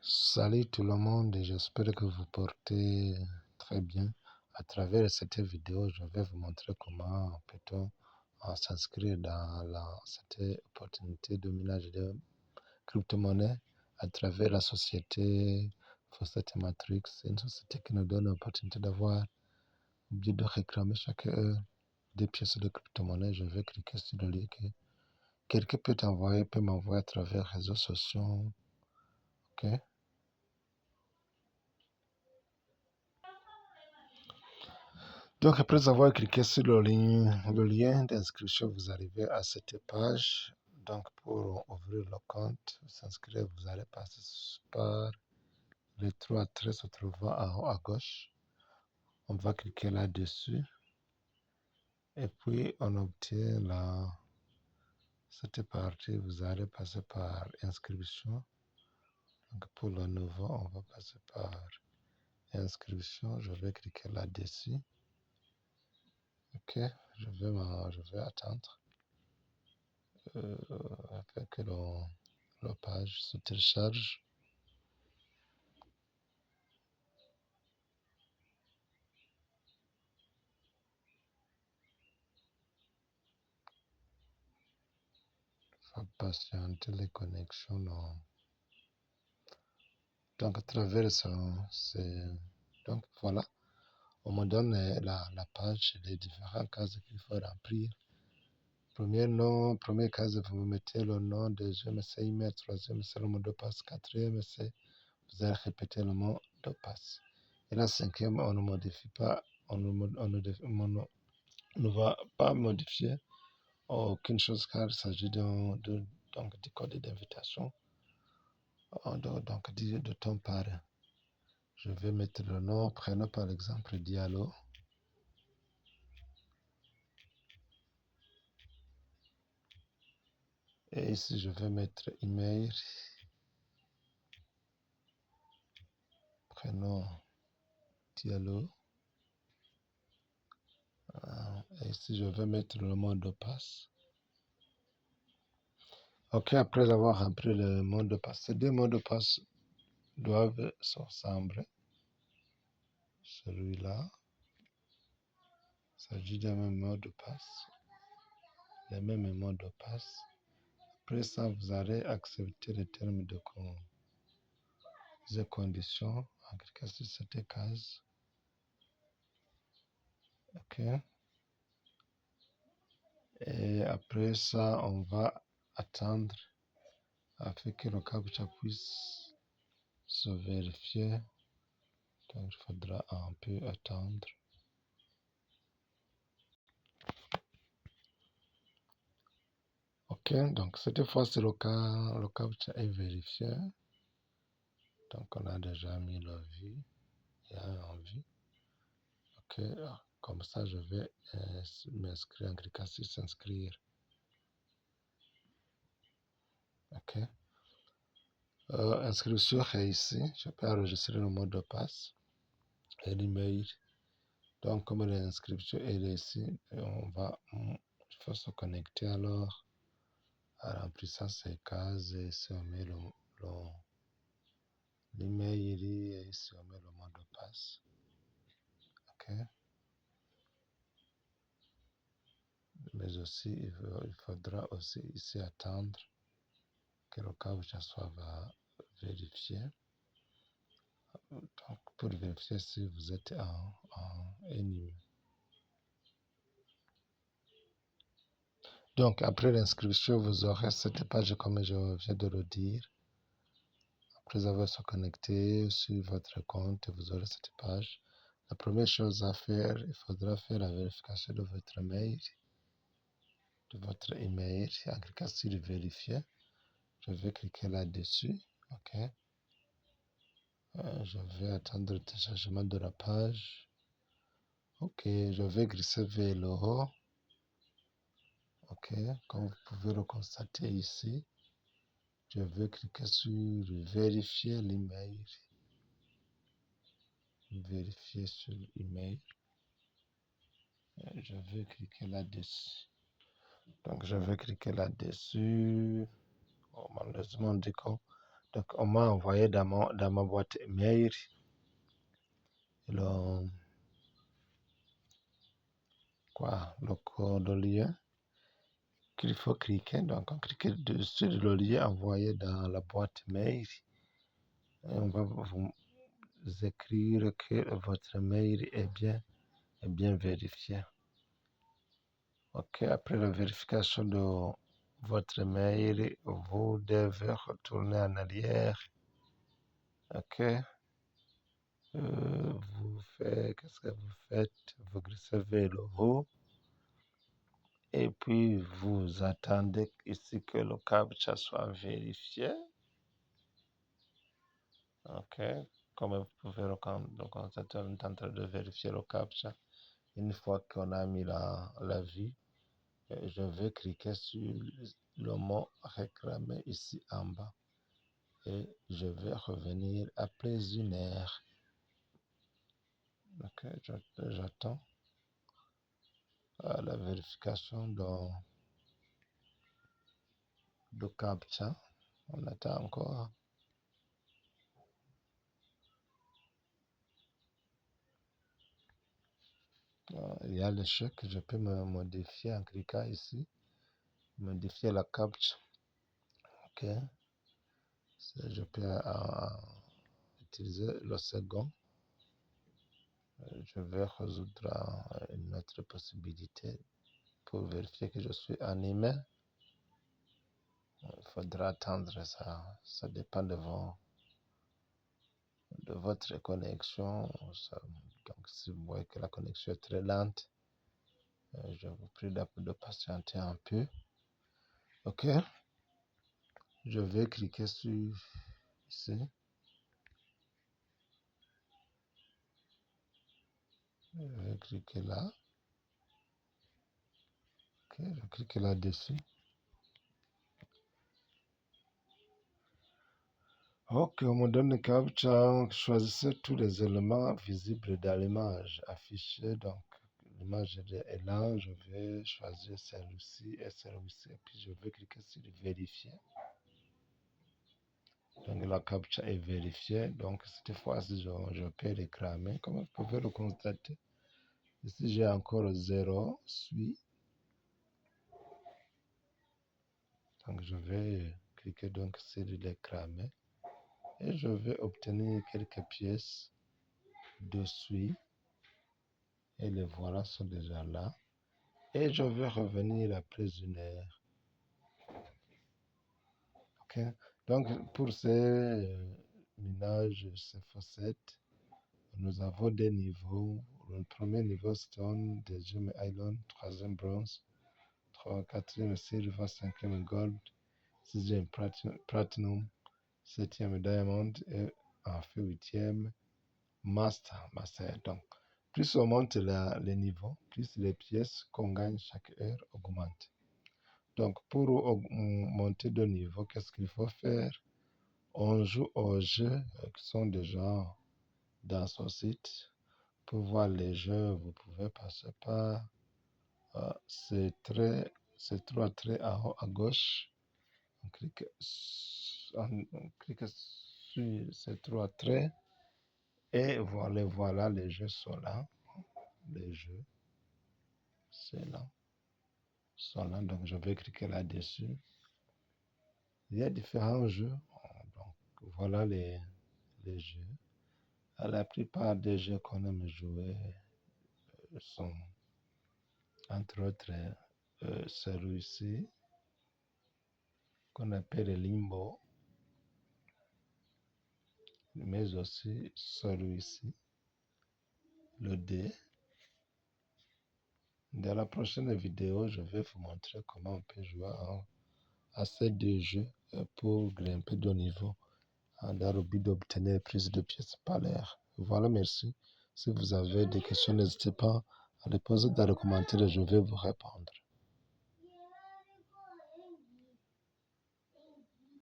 Salut tout le monde, et j'espère que vous portez très bien. À travers cette vidéo, je vais vous montrer comment peut-on s'inscrire dans cette opportunité de minage de crypto-monnaies à travers la société Fawcett Matrix. C'est une société qui nous donne l'opportunité d'avoir oublié de réclamer chaque heure des pièces de crypto-monnaie. Je vais cliquer sur le lien que quelqu'un peut m'envoyer à travers les réseaux sociaux. Ok. Donc, après avoir cliqué sur le lien d'inscription, vous arrivez à cette page. Donc, pour ouvrir le compte, s'inscrire, vous allez passer par les trois traits se trouvant en haut à gauche. On va cliquer là-dessus. Et puis, on obtient cette partie. Vous allez passer par inscription. Donc, pour le nouveau, on va passer par inscription. Je vais cliquer là-dessus. Ok, je vais attendre. Afin que la page se télécharge. Il faut patienter les connexions. Donc, à travers ça, donc voilà, on me donne la page, les différentes cases qu'il faut remplir. Premier nom, première case, vous mettez le nom, deuxième, c'est email, troisième, c'est le mot de passe, quatrième, c'est vous allez répéter le mot de passe. Et la cinquième, on ne modifie pas, on ne va pas modifier aucune chose car il s'agit donc du code d'invitation, donc de ton parrain. Je vais mettre le nom, prénom par exemple, Diallo. Et ici, je vais mettre email, prénom Diallo. Et ici, je vais mettre le mot de passe. Ok, après avoir rempli le mot de passe, ces deux mots de passe doivent se ressembler. Celui-là, il s'agit d'un même mot de passe, les mêmes mots de passe. Après ça, vous allez accepter les termes de conditions en cliquant sur cette case. Ok. Et après ça, on va attendre afin que le captcha puisse se vérifier. Donc, il faudra un peu attendre. Ok, donc cette fois-ci, le captcha est vérifié. Donc, on a déjà mis le vie. Il y a un vie. Ok, comme ça, je vais m'inscrire en cliquant sur s'inscrire. Ok. Inscription réussie. Je peux enregistrer le mot de passe et l'email. Donc, comme l'inscription est réussie, il faut se connecter alors en remplissant ces cases. Et ici, on met l'email et ici, on met le mot de passe. Ok. Mais aussi, il faudra aussi ici attendre que le captcha soit vérifié. Donc, pour vérifier si vous êtes en ennemi. Donc, après l'inscription, vous aurez cette page comme je viens de le dire. Après avoir se connecté sur votre compte, vous aurez cette page. La première chose à faire, il faudra faire la vérification de votre mail, de votre email. En cliquant sur vérifier, je vais cliquer là-dessus. OK. Je vais attendre le téléchargement de la page. OK, je vais glisser vers le haut. OK, comme vous pouvez le constater ici, je vais cliquer sur vérifier l'email. Vérifier sur l'email. Je vais cliquer là-dessus. Donc, je vais cliquer là-dessus. Oh, malheureusement, on dit qu'on Donc, on m'a envoyé dans ma boîte mail le lien qu'il faut cliquer. Donc, on clique dessus le lien envoyé dans la boîte mail. Et on va vous écrire que votre mail est bien vérifié. OK, après la vérification de votre mail, vous devez retourner en arrière. OK. Qu'est-ce que vous faites? Vous glissez vers le haut et puis vous attendez ici que le captcha soit vérifié. OK. Comme vous pouvez le constater, on est en train de vérifier le captcha. Une fois qu'on a mis la vue, je vais cliquer sur le mot réclamer ici en bas et je vais revenir après 1 heure. OK, j'attends la vérification de captcha. On attend encore. Il y a l'échec. Je peux me modifier en cliquant ici. Modifier la captcha. OK. Je peux utiliser le second. Je vais résoudre une autre possibilité pour vérifier que je suis animé. Il faudra attendre ça. Ça dépend de votre connexion. Donc, si vous voyez que la connexion est très lente, je vous prie de patienter un peu. OK. Je vais cliquer sur ici. Je vais cliquer là. OK, je clique là-dessus. OK, on me donne le captcha. Choisissez tous les éléments visibles dans l'image affichée. Donc, l'image est là. Je vais choisir celle-ci et celle-ci. Et puis, je vais cliquer sur vérifier. Donc, la captcha est vérifiée. Donc, cette fois-ci, je peux réclamer. Comme vous pouvez le constater, ici, j'ai encore 0, suis. Donc, je vais cliquer donc sur réclamer. Et je vais obtenir quelques pièces de suie. Et les voilà sont déjà là. Et je vais revenir après 1 heure. OK. Donc, pour ces minages, ces facettes, nous avons des niveaux. Le premier niveau, stone, deuxième island, troisième bronze, quatrième silver, cinquième gold, sixième platinum, septième diamond et enfin huitième master. Donc, plus on monte les niveaux, plus les pièces qu'on gagne chaque heure augmentent. Donc, pour monter de niveau, qu'est-ce qu'il faut faire? On joue aux jeux qui sont déjà dans son site. Pour voir les jeux, vous pouvez passer par ces trois traits en haut à gauche. On clique sur ces 3 traits et voilà, les jeux sont là. Les jeux, c'est là. Sont là, donc je vais cliquer là-dessus. Il y a différents jeux. Donc, voilà les jeux. La plupart des jeux qu'on aime jouer sont, entre autres, celui-ci, qu'on appelle Limbo, mais aussi celui-ci, le D. Dans la prochaine vidéo, je vais vous montrer comment on peut jouer à ces 2 jeux pour grimper de niveau dans le but d'obtenir plus de pièces par l'heure. Voilà, merci. Si vous avez des questions, n'hésitez pas à les poser dans les commentaires et je vais vous répondre.